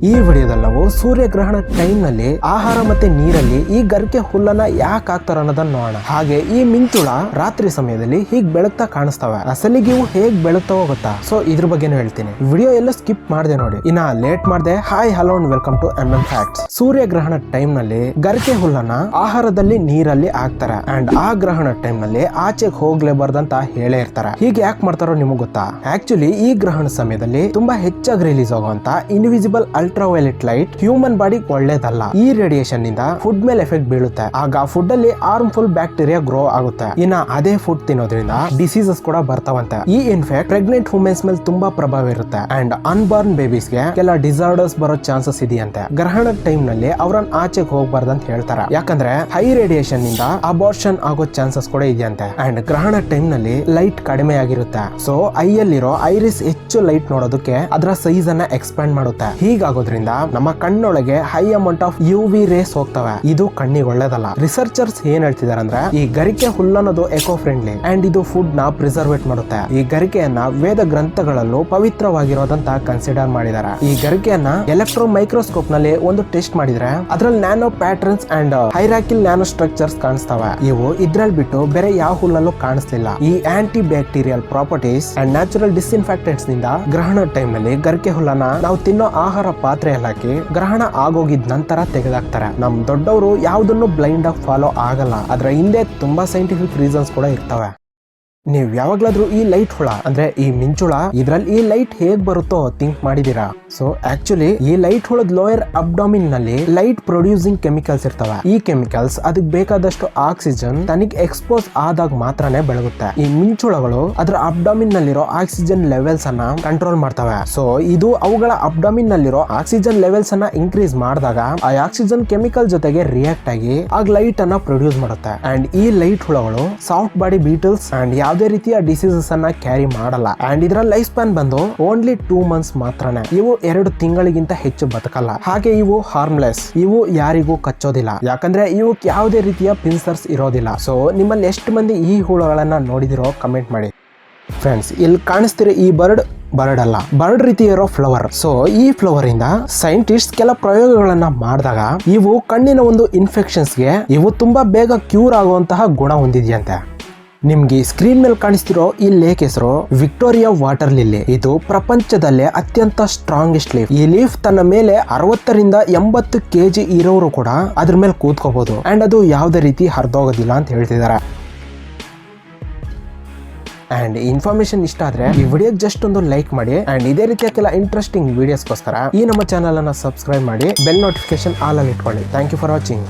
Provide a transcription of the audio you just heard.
ಈ ವಿಡಿಯೋದಲ್ಲಿ ನಾವು ಸೂರ್ಯಗ್ರಹಣ ಟೈಮ್ ನಲ್ಲಿ ಆಹಾರ ಮತ್ತೆ ನೀರಲ್ಲಿ ಈ ಗರಿಕೆ ಹುಲ್ಲನ್ನ ಯಾಕೆ ಹಾಕ್ತಾರ ಅನ್ನೋದನ್ನ ನೋಡೋಣ. ಹಾಗೆ ಈ ಮಿಂಚುಳ ರಾತ್ರಿ ಸಮಯದಲ್ಲಿ ಹೀಗ್ ಬೆಳಗ್ತಾ ಕಾಣಿಸ್ತವೆ. ಅಸಲಿಗೆ ಇವು ಹೇಗ್ ಬೆಳಗ್ತಾವೋ ಗೊತ್ತಾ? ಸೊ ಇದ್ರ ಬಗ್ಗೆನೂ ಹೇಳ್ತೀನಿ. ವಿಡಿಯೋ ಎಲ್ಲ ಸ್ಕಿಪ್ ಮಾಡದೆ ನೋಡಿ. ಇನ್ನ ಲೇಟ್ ಮಾಡದೆ hi hello and welcome to MM facts. ಸೂರ್ಯಗ್ರಹಣ ಟೈಮ್ ನಲ್ಲಿ ಗರಿಕೆ ಹುಲ್ಲನ್ನ ಆಹಾರದಲ್ಲಿ ನೀರಲ್ಲಿ ಹಾಕ್ತಾರೆ ಅಂಡ್ ಆ ಗ್ರಹಣ ಟೈಮ್ ನಲ್ಲಿ ಆಚೆಗೆ ಹೋಗ್ಲೇಬಾರ್ದಂತ ಹೇಳೇ ಇರ್ತಾರೆ. ಹೀಗೆ ಯಾಕೆ ಮಾಡ್ತಾರೋ ನಿಮಗೆ ಗೊತ್ತಾ? ಆಕ್ಚುಲಿ ಈ ಗ್ರಹಣ ಸಮಯದಲ್ಲಿ ತುಂಬಾ ಹೆಚ್ಚಾಗಿ ರಿಲೀಸ್ ಆಗುವಂತ invisible ultraviolet light human body ಒಳ್ಳೇದಲ್ಲ. ಈ ರೇಡಿಯೇಷನ್ ನಿಂದ ಫುಡ್ ಮೇಲೆ ಎಫೆಕ್ಟ್ ಬೀಳುತ್ತೆ. ಆಗ ಫುಡ್ ಅಲ್ಲಿ ಹಾರ್ಮ್ಫುಲ್ ಬ್ಯಾಕ್ಟೀರಿಯಾ ಗ್ರೋ ಆಗುತ್ತೆ. ಇನ್ನ ಅದೇ ಫುಡ್ ತಿನ್ನೋದ್ರಿಂದ ಡಿಸೀಸಸ್ ಕೂಡ ಬರ್ತಾವಂತೆ. ಈ ಇನ್ಫೆಕ್ಟ್ ಪ್ರೆಗ್ನೆಂಟ್ ವುಮೆನ್ಸ್ ಮೇಲೆ ತುಂಬಾ ಪ್ರಭಾವ ಇರುತ್ತೆ ಅಂಡ್ ಅನ್ಬಾರ್ನ್ ಬೇಬೀಸ್ ಗೆ ಕೆಲ ಡಿಸಾರ್ಡರ್ಸ್ ಬರೋ ಚಾನ್ಸಸ್ ಇದೆಯಂತೆ. ಗ್ರಹಣ ಟೈಮ್ ನಲ್ಲಿ ಅವ್ರನ್ನ ಆಚೆಗೆ ಹೋಗ್ಬಾರ್ದಂತ ಹೇಳ್ತಾರೆ. ಯಾಕಂದ್ರೆ ಹೈ ರೇಡಿಯೇಷನ್ ನಿಂದ ಅಬಾರ್ಷನ್ ಆಗೋ ಚಾನ್ಸಸ್ ಕೂಡ ಇದೆಯಂತೆ. ಅಂಡ್ ಗ್ರಹಣ ಟೈಮ್ ನಲ್ಲಿ ಲೈಟ್ ಕಡಿಮೆ ಆಗಿರುತ್ತೆ. ಸೊ ಐಯಲ್ಲಿರೋ ಐರಿಸ್ ಹೆಚ್ಚು ಲೈಟ್ ನೋಡೋದಕ್ಕೆ ಅದರ ಸೈಜ್ ಅನ್ನ ಎಕ್ಸ್ಪ್ಯಾಂಡ್ ಮಾಡುತ್ತೆ. ಹೀಗಾಗೋದ್ರಿಂದ ನಮ್ಮ ಕಣ್ಣೊಳಗೆ high amount of UV rays ಹೋಗ್ತವೆ. ಇದು ಕಣ್ಣಿಗೆ ಒಳ್ಳೇದಲ್ಲ. ರಿಸರ್ಚರ್ಸ್ ಏನ್ ಹೇಳ್ತಿದಾರೆ ಅಂದ್ರೆ ಈ ಗರಿಕೆ ಹುಲ್ಲನ್ನೋದು ಎಕೋ ಫ್ರೆಂಡ್ಲಿ ಅಂಡ್ ಇದು ಫುಡ್ ನ ಪ್ರಿಸರ್ವೇಟ್ ಮಾಡುತ್ತೆ. ಈ ಗರಿಕೆಯನ್ನ ವೇದ ಗ್ರಂಥಗಳಲ್ಲೂ ಪವಿತ್ರವಾಗಿರೋದಂತ ಕನ್ಸಿಡರ್ ಮಾಡಿದ್ದಾರೆ. ಈ ಗರಿಕೆಯನ್ನ ಎಲೆಕ್ಟ್ರೋ ಮೈಕ್ರೋಸ್ಕೋಪ್ ನಲ್ಲಿ ಒಂದು ಟೆಸ್ಟ್ ಮಾಡಿದ್ರೆ ಅದ್ರಲ್ಲಿ nano patterns and hierarchical nano structures ಕಾಣಿಸ್ತವೆ. ಇವು ಇದ್ರಲ್ಲಿ ಬಿಟ್ಟು ಬೇರೆ ಯಾವ ಹುಲ್ಲಲ್ಲೂ ಕಾಣಿಸ್ಲಿಲ್ಲ. ಈ anti bacterial properties and natural disinfectants ನಿಂದ ಗ್ರಹಣ ಟೈಮ್ ನಲ್ಲಿ ಗರಿಕೆ ಹುಲ್ಲನ್ನ ನಾವು ತಿನ್ನೋ ಆಹಾರ ಪಾತ್ರೆಯಲ್ಲಿ ಹಾಕಿ ಗ್ರಹಣ ಆಗೋಗಿದ್ ನಂತರ ತೆಗೆದಾಕ್ತಾರೆ. ನಮ್ ದೊಡ್ಡವರು ಯಾವ್ದನ್ನು ಬ್ಲೈಂಡ್ ಆಗಿ ಫಾಲೋ ಆಗಲ್ಲ. ಅದ್ರ ಹಿಂದೆ ತುಂಬಾ ಸೈಂಟಿಫಿಕ್ ರೀಸನ್ಸ್ ಕೂಡ ಇರ್ತವೆ. ನೀವ್ ಯಾವಾಗ್ಲಾದ್ರೂ ಈ ಲೈಟ್ ಹುಳ ಅಂದ್ರೆ ಈ ಮಿಂಚುಳ ಇದ್ರಲ್ಲಿ ಈ ಲೈಟ್ ಹೇಗ್ ಬರುತ್ತೋ ಥಿಂಕ್ ಮಾಡಿದೀರಾ? ಸೊ ಆಕ್ಚುಲಿ ಈ ಲೈಟ್ ಹುಳದ ಲೋಯರ್ ಅಬ್ಡಾಮಿನ್ ನಲ್ಲಿ ಲೈಟ್ ಪ್ರೊಡ್ಯೂಸಿಂಗ್ ಕೆಮಿಕಲ್ಸ್ ಇರ್ತವೆ. ಈ ಕೆಮಿಕಲ್ಸ್ ಅದಕ್ಕೆ ಬೇಕಾದಷ್ಟು ಆಕ್ಸಿಜನ್ ತನಿಗೆ ಎಕ್ಸ್ಪೋಸ್ ಆದಾಗ ಮಾತ್ರನೇ ಬೆಳಗುತ್ತೆ. ಈ ಮಿಂಚುಳಗಳು ಅದರ ಅಬ್ಡಾಮಿನ್ ನಲ್ಲಿರೋ ಆಕ್ಸಿಜನ್ ಲೆವೆಲ್ಸ್ ಅನ್ನ ಕಂಟ್ರೋಲ್ ಮಾಡ್ತವೆ. ಸೊ ಇದು ಅವುಗಳ ಅಬ್ಡಾಮಿನ್ ನಲ್ಲಿರೋ ಆಕ್ಸಿಜನ್ ಲೆವೆಲ್ಸ್ ಅನ್ನ ಇನ್ಕ್ರೀಸ್ ಮಾಡಿದಾಗ ಆ ಆಕ್ಸಿಜನ್ ಕೆಮಿಕಲ್ ಜೊತೆಗೆ ರಿಯಾಕ್ಟ್ ಆಗಿ ಆಗ ಲೈಟ್ ಅನ್ನ ಪ್ರೊಡ್ಯೂಸ್ ಮಾಡುತ್ತೆ. ಅಂಡ್ ಈ ಲೈಟ್ ಹುಳಗಳು ಸಾಫ್ಟ್ ಬಾಡಿ ಬೀಟಲ್ಸ್ ಅಂಡ್ ಯಾವುದೇ ರೀತಿಯ ಡಿಸೀಸಸ್ ಅನ್ನ ಕ್ಯಾರಿ ಮಾಡಲ್ಲ. ಅಂಡ್ ಇದರ ಲೈಫ್ ಸ್ಪ್ಯಾನ್ ಬಂದು ಓನ್ಲಿ 2 months ಮಾತ್ರನೇ. ಇವು 2 ತಿಂಗಳಿಗಿಂತ ಹೆಚ್ಚು ಬದುಕಲ್ಲ. ಹಾಗೆ ಇವು ಹಾರ್ಮ್ಲೆಸ್. ಇವು ಯಾರಿಗೂ ಕಚ್ಚೋದಿಲ್ಲ. ಯಾಕಂದ್ರೆ ಇವಕ್ಕೆ ಯಾವುದೇ ರೀತಿಯ ಪಿನ್ಸರ್ಸ್ ಇರೋದಿಲ್ಲ. ಸೊ ನಿಮ್ಮಲ್ಲಿ ಎಷ್ಟು ಮಂದಿ ಈ ಹುಳುಗಳನ್ನ ನೋಡಿದಿರೋ ಕಮೆಂಟ್ ಮಾಡಿ. ಫ್ರೆಂಡ್ಸ್, ಇಲ್ಲಿ ಕಾಣಿಸ್ತಿರೋ ಈ ಬರ್ಡ್ ಅಲ್ಲ, ಬರ್ಡ್ ರೀತಿ ಇರೋ ಫ್ಲವರ್. ಸೊ ಈ ಫ್ಲವರ್ ಇಂದ ಸೈಂಟಿಸ್ಟ್ ಕೆಲ ಪ್ರಯೋಗಗಳನ್ನ ಮಾಡಿದಾಗ ಇವು ಕಣ್ಣಿನ ಒಂದು ಇನ್ಫೆಕ್ಷನ್ಸ್ಗೆ ಇವು ತುಂಬಾ ಬೇಗ ಕ್ಯೂರ್ ಆಗುವಂತಹ ಗುಣ ಹೊಂದಿದೆಯಂತೆ. ನಿಮ್ಗೆ ಸ್ಕ್ರೀನ್ ಮೇಲೆ ಕಾಣಿಸ್ತಿರೋ ಈ ಲೇಕ್ ಹೆಸರು ವಿಕ್ಟೋರಿಯಾ ವಾಟರ್ ಲಿಲ್ಲಿ. ಇದು ಪ್ರಪಂಚದಲ್ಲೇ ಅತ್ಯಂತ ಸ್ಟ್ರಾಂಗೆಸ್ಟ್ ಲೀಫ್. ಈ ಲೀಫ್ ತನ್ನ ಮೇಲೆ 60 ರಿಂದ 80 kg ಇರೋರು ಕೂಡ ಅದ್ರ ಮೇಲೆ ಕೂತ್ಕೋಬಹುದು ಅಂಡ್ ಅದು ಯಾವುದೇ ರೀತಿ ಹರಿದೋಗೋದಿಲ್ಲ ಅಂತ ಹೇಳ್ತಿದ್ದಾರೆ. ಅಂಡ್ ಇನ್ಫಾರ್ಮೇಶನ್ ಇಷ್ಟ ಆದ್ರೆ ಈ ವಿಡಿಯೋಗೆ ಜಸ್ಟ್ ಒಂದು ಲೈಕ್ ಮಾಡಿ ಅಂಡ್ ಇದೇ ರೀತಿಯ ಕೆಲ ಇಂಟ್ರೆಸ್ಟಿಂಗ್ ವಿಡಿಯೋಸ್ಗೋಸ್ಕರ ಈ ನಮ್ಮ ಚಾನಲ್ ಅನ್ನ ಸಬ್ಸ್ಕ್ರೈಬ್ ಮಾಡಿ ಬೆಲ್ ನೋಟಿಫಿಕೇಶನ್ ಆಲ್ ಅಲ್ಲಿ ಇಟ್ಕೊಳ್ಳಿ. Thank you for watching.